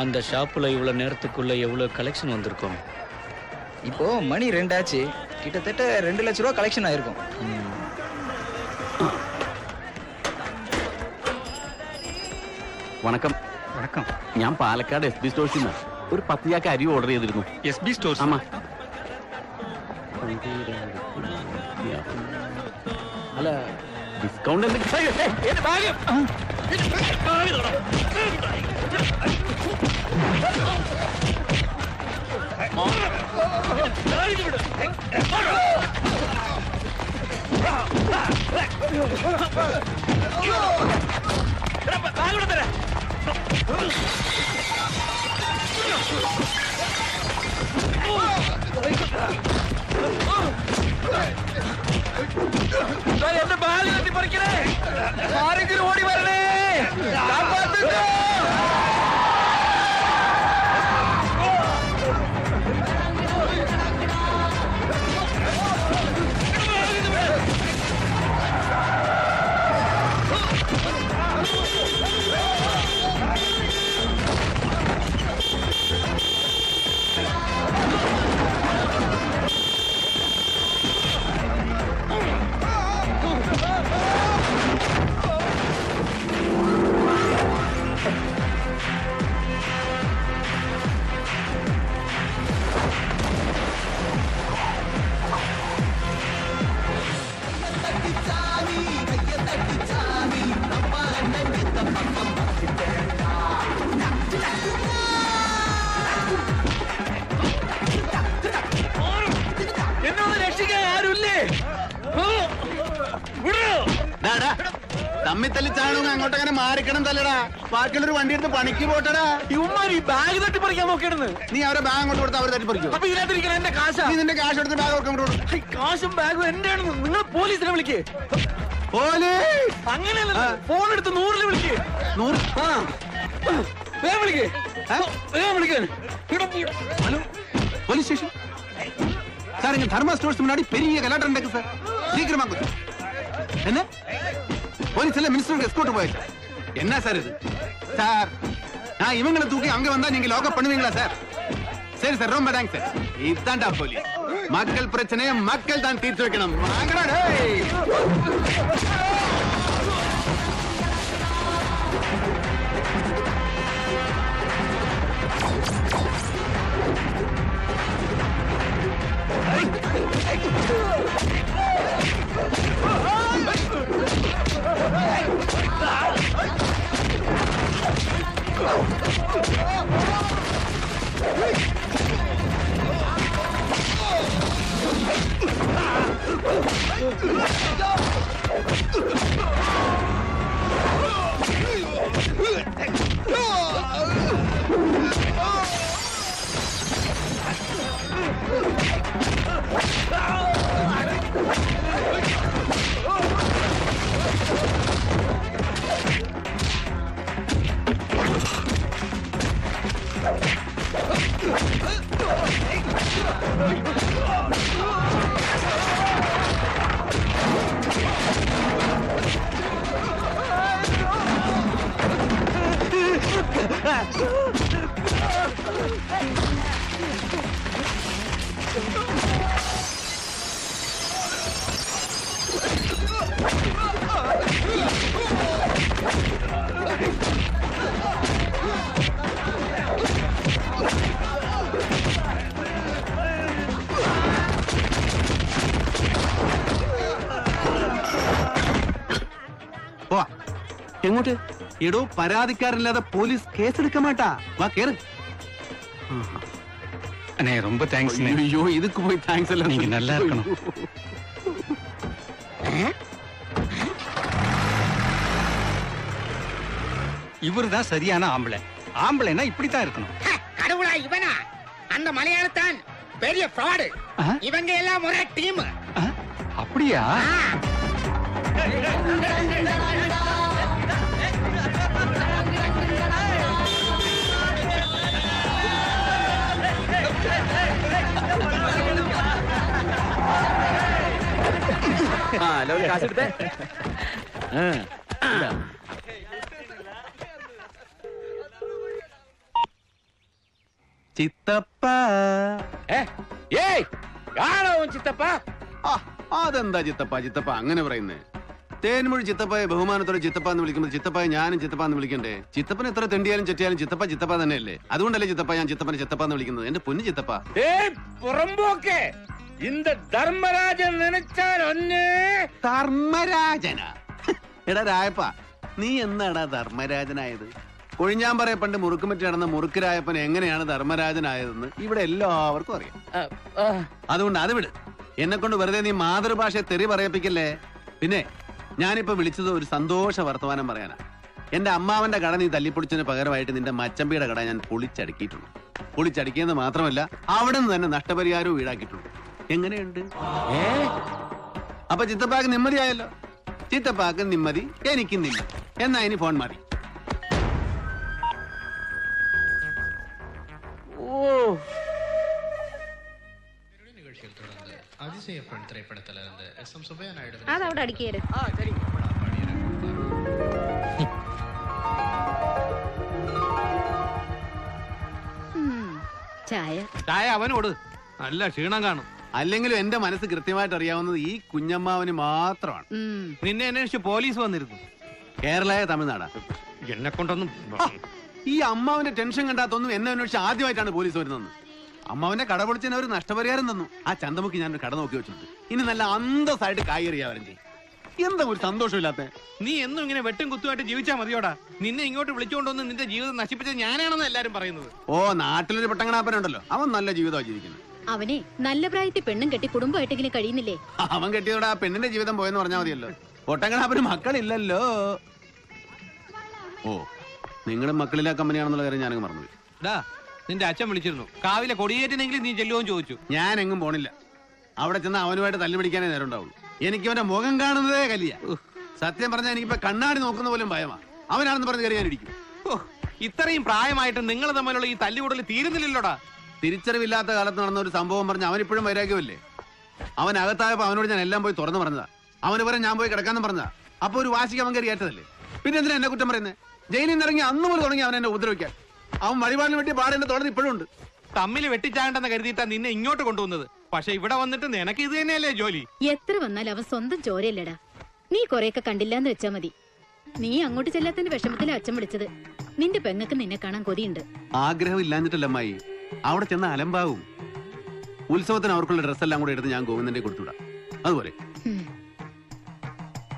அந்த ஷாப்புல இவ்வளவு நேரத்துக்குள்ள எவ்வளவு கலெக்ஷன் வந்திருக்கும்? இப்போ மணி 2 ஆச்சு. கிட்டத்தட்ட 2 லட்ச ரூபா கலெக்ஷன் ஆயிருக்கும். വണക്കം. வணக்கம். ഞാൻ പാലക്കാട് SB സ്റ്റോഴ്സിൽ നിന്ന് ഒരു 10 ചാക്ക് അരി ഓർഡർ ചെയ്തിരുന്നു. SB stores? ആമാ. അല്ല ഡിസ്കൗണ്ട് എന്റെ ബാഗ് തട്ടി പറിക്കണേ, ആരെങ്കിലും ഓടി വരണേ, കാപ്പാത്തുണ്ടോ? തമ്മി തല്ലി ചാണോ അങ്ങോട്ടങ്ങനെ മാറിക്കണം തല്ലടാ. ബാക്കിയുള്ളൊരു വണ്ടി എടുത്ത് പണിക്ക് പോട്ടടാ. ഇവന്മാര് ഈ ബാഗ് തട്ടി പറിക്കാൻ നോക്കിയിരുന്നു. നീ അവരെ ബാഗ് അങ്ങോട്ട് കൊടുത്ത് അവർ തട്ടി പറിക്കും. അപ്പൊ ഇതിനകത്തിരിക്കണം എന്റെ കാശാ. നീ നിന്റെ കാശ് എടുത്ത് ബാഗ് കൊടുക്കും. കാശും ബാഗും എന്റെ ആണെന്ന് നിങ്ങൾ പോലീസിനെ വിളിക്കേ. അങ്ങനെയല്ല, ഫോൺ എടുത്ത് 100-ല് വിളിക്കേ. 100? വേഗം വിളിക്കേ, വേഗം വിളിക്കാൻ. Hello police station sir. இங்க தர்மா ஸ்டோர்ஸ் முன்னாடி பெரிய கலாட்டம் நடக்குது சார். சீக்கிரமா கொஞ்சம். என்ன போலீஸ் எல்லாம் மினிஸ்டருக்கு எஸ்கோர்ட் போயாச்சு. என்ன சார் இது? சார் நான் இவங்களை தூக்கி அங்க வந்தா நீங்க லாக்அப் பண்ணுவீங்களா சார்? சரி சார், ரொம்ப தேங்க்ஸ் சார். இதுதான்டா போலீஸ். மக்கள் பிரச்சனையை மக்கள் தான் தீர்த்து வைக்கணும். வாங்கடா டேய். എങ്ങോട്ട്? എടോ, പരാതിക്കാരില്ലാതെ പോലീസ് കേസെടുക്ക മാട്ടാ. വാ കേറ്. அண்ணே ரொம்ப தேங்க்ஸ். ஐயோ, இதுக்கு போய் தேங்க்ஸ் எல்லாம். நீங்க நல்லா இருக்கணும். இவர்தான் சரியான ஆம்பளை. ஆம்பளைனா இப்படித்தான் இருக்கணும். கடவுளா இவனா? அந்த மலையாளத்தான் பெரிய ஃப்ராடு. இவங்க எல்லாம் ஒரே டீம். அப்படியா? കാശെടുത്തേ. ചിത്തപ്പ. ഏയ് ആണോ ചിത്തപ്പ? ആ, അതെന്താ ചിത്തപ്പ ചിത്തപ്പ അങ്ങനെ പറയുന്നേ? തേൻമൊഴി ചിത്തപ്പായെ ബഹുമാനത്തോടെ ചിത്തപ്പ എന്ന് വിളിക്കുമ്പോൾ ചിത്തപ്പായ ഞാനും ചിത്തപ്പ എന്ന് വിളിക്കണ്ടേ? ചിത്തപ്പൻ എത്ര തെണ്ടിയാലും ചെട്ടിയാലും ചിത്തപ്പ ചിത്തപ്പ തന്നെയല്ലേ? അതുകൊണ്ടല്ലേ ചിത്തപ്പ ഞാൻ ചിത്തപ്പനെ ചിത്തപ്പ എന്ന് വിളിക്കുന്നത്. എന്റെ പൊന്നു ചിത്തപ്പ. പുറമ്പോക്കെ இந்த ധർമ്മരാജൻ നനച്ചാൽ ഒന്നേ ധർമ്മരാജന. എടാ രായപ്പ, നീ എന്നാടാ ധർമ്മരാജനായത്? കൊഴിഞ്ഞാൻ പറയ പണ്ട് മുറുക്കുമറ്റി നടന്ന മുറുക്ക് രായപ്പൻ എങ്ങനെയാണ് ധർമ്മരാജനായതെന്ന് ഇവിടെ എല്ലാവർക്കും അറിയാം. അതുകൊണ്ട് അത് വിട്. എന്നെ കൊണ്ട് വെറുതെ നീ മാതൃഭാഷയെ തെറി പറയിപ്പിക്കല്ലേ. പിന്നെ ഞാനിപ്പോ വിളിച്ചത് ഒരു സന്തോഷ വർത്തമാനം പറയാനാ. എന്റെ അമ്മാവന്റെ കട നീ തല്ലിപ്പൊളിച്ചതിന് പകരമായിട്ട് നിന്റെ മച്ചമ്പിയുടെ കട ഞാൻ പൊളിച്ചടുക്കിയിട്ടുണ്ട്. പൊളിച്ചടുക്കിയെന്ന് മാത്രമല്ല അവിടെ നിന്ന് തന്നെ നഷ്ടപരിഹാരവും ഈടാക്കിയിട്ടുണ്ട്. എങ്ങനെയുണ്ട്? അപ്പൊ ചിത്തപ്പാക്ക് നിമ്മതിയായല്ലോ. ചിത്തപ്പാക്ക് നിമ്മതി, എനിക്കും നിമ്മതി. എന്നാ ഇനി ഫോൺ മതി. അതവിടെ അടിക്കേര്. ചായ ചായ അവനോട്. നല്ല ക്ഷീണം കാണും. അല്ലെങ്കിലും എന്റെ മനസ്സ് കൃത്യമായിട്ട് അറിയാവുന്നത് ഈ കുഞ്ഞമ്മാവന് മാത്രമാണ്. നിന്നെ അന്വേഷിച്ച് പോലീസ് വന്നിരുന്നു. കേരളായ തമിഴ്നാടാ. എന്നെ കൊണ്ടൊന്നും ഈ അമ്മാവന്റെ ടെൻഷൻ കണ്ടാത്തൊന്നും എന്നെ അന്വേഷിച്ച് ആദ്യമായിട്ടാണ് പോലീസ് വരുന്നത്. അമ്മാവന്റെ കട പൊളിച്ചതിന് അവർ നഷ്ടപരിഹാരം തന്നു. ആ ചന്തമുക്ക് ഞാൻ കട നോക്കി വെച്ചിട്ടുണ്ട്. ഇനി നല്ല അന്തസ്സായിട്ട് കായ്കറിയാവരും ചെയ്യും. എന്താ ഒരു സന്തോഷമില്ലാത്ത? നീ എന്നും ഇങ്ങനെ വെട്ടും കുത്തുമായിട്ട് ജീവിച്ചാ മതിയോടാ. നിന്നെ ഇങ്ങോട്ട് വിളിച്ചുകൊണ്ടുവന്ന് നിന്റെ ജീവിതം നശിപ്പിച്ചത് ഞാനാണെന്ന് എല്ലാരും പറയുന്നത്. ഓ, നാട്ടിലൊരു പെട്ടങ്ങനാപ്പനുണ്ടല്ലോ, അവൻ നല്ല ജീവിതമാണ് ജീവിക്കുന്നത്. അവനെ നല്ല പ്രായത്തിൽ പെണ്ണും കെട്ടി കുടുംബമായിട്ടെങ്കിലും കഴിയുന്നില്ലേ? അവൻ കെട്ടിയതോടെ ആ പെണ്ണിന്റെ ജീവിതം പോയെന്ന് പറഞ്ഞാൽ മതിയല്ലോ. പൊട്ടങ്ങനാപ്പന് മക്കളില്ലല്ലോ. ഓ, നിങ്ങളുടെ മക്കളിലെ കമ്പനിയാണെന്നുള്ള കാര്യം ഞാനങ്ങ് മറന്നുപോയി. നിന്റെ അച്ഛൻ വിളിച്ചിരുന്നു. കാവിലെ കൊടിയേറ്റിനെങ്കിലും നീ ചെല്ലുമെന്ന് ചോദിച്ചു. ഞാൻ എങ്ങും പോണില്ല. അവിടെ ചെന്ന് അവനുമായിട്ട് തല്ലു പിടിക്കാനേ നേരം ഉണ്ടാവുള്ളൂ. എനിക്ക് അവന്റെ മുഖം കാണുന്നതേ കലിയ. സത്യം പറഞ്ഞാൽ എനിക്കിപ്പോ കണ്ണാടി നോക്കുന്ന പോലും ഭയമാ. അവനാണെന്ന് പറഞ്ഞ് കയറി ഞാനിരിക്കും. ഇത്രയും പ്രായമായിട്ട് നിങ്ങൾ തമ്മിലുള്ള ഈ തല്ലുകൂടൽ തീരുന്നില്ലല്ലോടാ. തിരിച്ചറിവില്ലാത്ത കാലത്ത് നടന്ന ഒരു സംഭവം പറഞ്ഞ് അവനിപ്പോഴും വൈരാഗ്യമല്ലേ? അവൻ അകത്തായപ്പോ അവനോട് ഞാൻ എല്ലാം പോയി തുറന്നു പറഞ്ഞതാ. അവന് പറയാൻ ഞാൻ പോയി കിടക്കാന്ന് പറഞ്ഞതാ. അപ്പൊ ഒരു വാശിക്ക് അവൻ കയറി ഏറ്റതല്ലേ. പിന്നെ എന്തിനാ എന്നെ കുറ്റം പറയുന്നത്? ജയിലിൽ നിന്ന് ഇറങ്ങി അന്ന് മുതൽ തുടങ്ങി അവൻ എന്നെ ഉപദ്രവിക്കാൻ. അവൻ വഴിപാടിന് വേണ്ടി പാടേണ്ട തുടർന്ന് ഇപ്പോഴും ഉണ്ട്. തമ്മിൽ വെട്ടിച്ചാണ്ടെന്ന് കരുതിയിട്ടാ നിന്നെ ഇങ്ങോട്ട് കൊണ്ടുവന്നത്. പക്ഷെ ഇവിടെ വന്നിട്ട് നിനക്ക് ഇത് തന്നെയല്ലേ ജോലി? എത്ര വന്നാൽ അവൻ സ്വന്തം ചോരയല്ലടാ. നീ കൊറേയൊക്കെ കണ്ടില്ലാന്ന് വെച്ചാ മതി. നീ അങ്ങോട്ട് ചെല്ലാത്തതിന്റെ വിഷമത്തിലെ അച്ഛൻ വിളിച്ചത്. നിന്റെ പെങ്ങക്ക് നിന്നെ കാണാൻ കൊതിയുണ്ട്. ആഗ്രഹം ഇല്ലാഞ്ഞിട്ടല്ല അമ്മായി. അവിടെ ചെന്ന അലമ്പാവും. ഉത്സവത്തിന് അവർക്കുള്ള ഡ്രസ്സെല്ലാം കൂടെ എടുത്ത് ഞാൻ ഗോവിന്ദന്റെ കൊടുത്തുവിടാം. അതുപോലെ